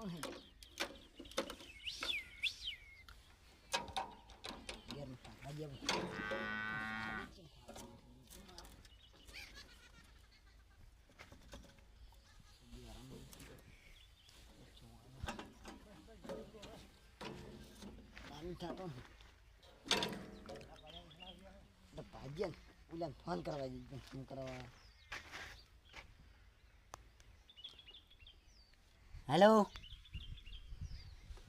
કોણ હે યાર ભાજી ભાજ્યા ઓલા ફોન કરવા જઈએ ફોન કરવા હેલો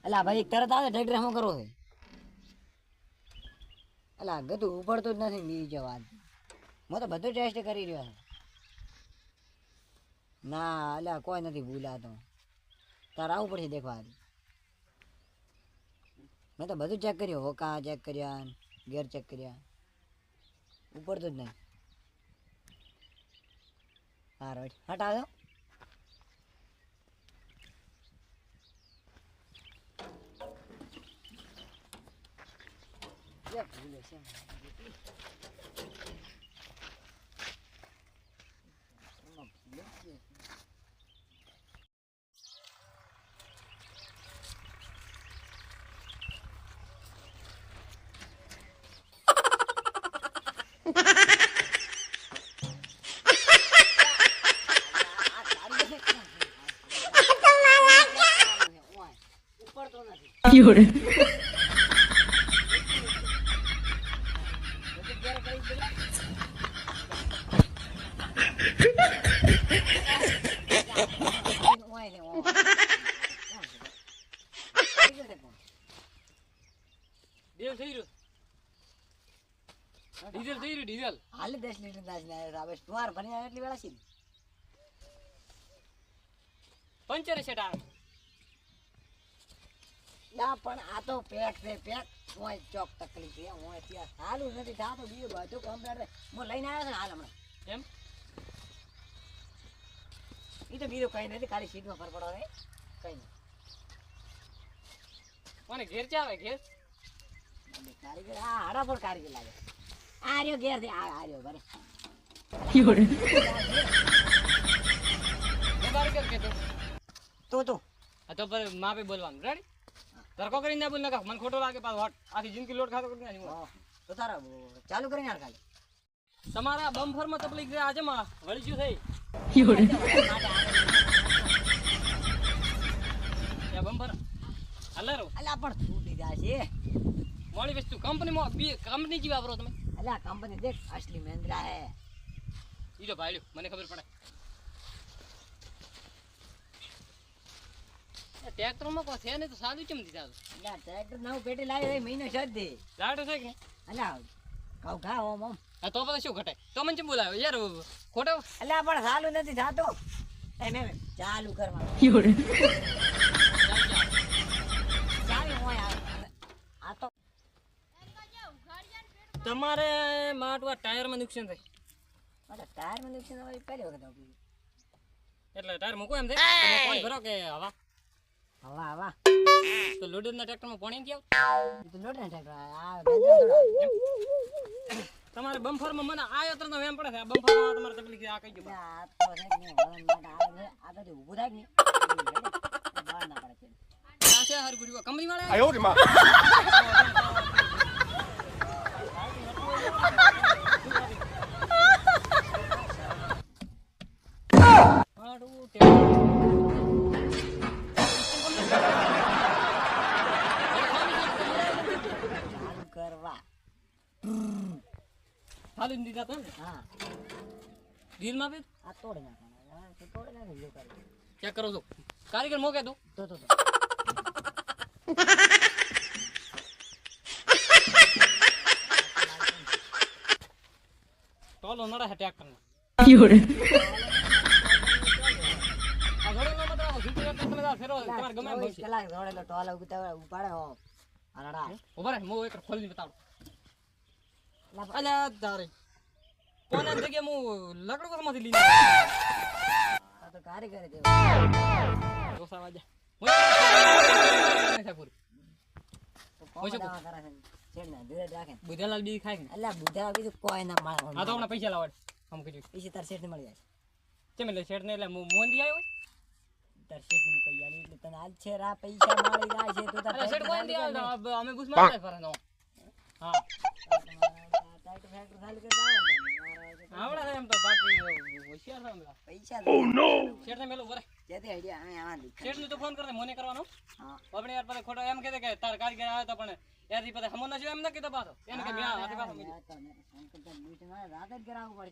અલા ભાઈ તરત આવે ટ્રેક્ટર શું કરવો છે અલા ગતું ઉપડતું જ નથી બીજી વાત હું તો બધું ટેસ્ટ કરી રહ્યો છું ના અલા કોઈ નથી ભૂલાતો તારે આવવું પડશે દેખવા મેં તો બધું ચેક કર્યું હોકા ચેક કર્યા ગેર ચેક કર્યા ઉપડતું જ નહીં હા રાઈટ હટાવ્યો ભૂલે છે Llore. ડીઝલ હાલે 10 લીટર દાજ ને હવે સ્ટોર ભણી આવે એટલી વેળા છે પંચર છે ટાર ના પણ આ તો પેક છે પેક ઓય ચોક તકલીફ છે ઓય ત્યાં હાલું નથી થાતો બીજું બધું કમ્પ્લીટ હું લઈને આવ્યો છું હાલ હમણાં એમ એ તો બીજું કઈ નથી ખાલી સીટમાં ફર પડો રે કઈ નહીં કોને ઘેર ચા આવે ઘેર કારીગર આ હાડા પર કારીગર લાગે આ રહ્યો ઘેર થી આ રહ્યો બરે Llore. કારીગર કે તો આ તો પર માપે બોલવાનું રેડી તરકો કરીને ના બોલ નકા મને ખોટો લાગે પાછો હટ આખી જિંદગી લોટ ખાતો કરી નાખી તો તારા ચાલુ કરીને આડ ખાલી તમારા બમ્ફર માં તકલીફ છે આજે માં વળી ગયું થઈ Llore. યા બમ્ફર હલારો અલા પણ છૂટી જાય છે મોડી વસ્તુ કંપનીમાં કંપની જી વાપરો તમે અલા કંપની દેખ અસલી મહેન્દ્રા હે ઈ તો ભાઈડ્યો મને ખબર પડે ટ્રેક્ટર માં કો છે ને તો સાદું ચમ દીધા અલા ટ્રેક્ટર નવ પેટી લાવી મહિનો શોધ દે લાડો છે કે અલા કાવ ઘા ઓમ ઓમ હા તો પછી શું ઘટે તો મને ચમ બોલાવ્યો યાર ખોટો અલા પણ ચાલુ નથી થાતો એમ ચાલુ કરવાનું Llore. ચાલુ હોય આ તો તમારે માટવા ટાયર માં નુકસાન થાય અલા ટાયર માં નુકસાન હવે પહેલી વખત આવ્યું એટલે ટાયર મૂકો એમ થાય તમે પાણી ભરો કે હવા હવા હવા તો લોડર ના ટ્રેક્ટર માં પાણી નથી એ તો લોટ ને ટ્રેક્ટર આ ગંજા થોડા આવતું તમારે બમ્ફર માં મને આયો તો એમ પડે છે આ બમ્ફર માં તમારે તકલીફ છે આ કઈ ગયો આ તો છે કે નહીં વળન માટે આ તો ઊભું થાય કે નહીં બહાર ના પડે આ છે હર ગુડી કંપની વાળા 哎呦我的妈！ ચાલુ કરવા ચાલુ દીધા તો હા ડીલ માં બી આ તોડી નાખવાના હા તો તોડી નાખે જો કરી ચેક કરો છો કારીગર મોકે તો તો ટોલો નડા છે ટ્રેક્ટર માં Llore. આ ઘોડો નો મતલબ સીધું એક તમે ફેરો તમારે ગમે એમ હોય છે કલાક દોડેલો ટોલ ઉપાડે હો અરડા ઉભા રહે મો એક ખોલીને બતાડો લા અલ્યા તારે કોના જગ્યાએ હું લકડો કોમાંથી લઈને આ તો કારીગર દે દોસા વાજા પૂરી તો કોણ દાવા કરે છે છેડ ના ધીરે રાખે બુધાલાલ બી ખાય ને અલ્યા બુધા બીજું કોઈ ના મળે આ તો હમણાં પૈસા લાવડ આમ કીધું પૈસા તાર શેઠ ને મળી જાય ચમ એટલે શેઠ ને એટલે મોંધી આવ્યો હોય તાર શેઠને કહી આલી એટલે તને હાલ છે રા પૈસા મળી જાય છે તું તાર અરે શેઠ કોઈ ફેક્ટરી નથી ચાલુ આવતા, અમે બુસ મારતા જ ફરે નો. હા ટાઈટ ફેક્ટરી ચાલુ કરતા આવડે છે એમ તો બાકી હોશિયાર છે હમણાં. પૈસા શેઠને મેલું ભરે. જેતે આઈડિયા અમે આવા લીખા શેઠને તો ફોન કરે મને કરવાનો. હા આપણે યાર પછી ખોટો એમ કહેતે કે તાર કારીગર આવ્યો તો પણ યાર ઈ પછી હમો ના જો એમ ન કીધો પાછો એને કે મેં હાથે પાછો રાત જ કરાવવું પડશે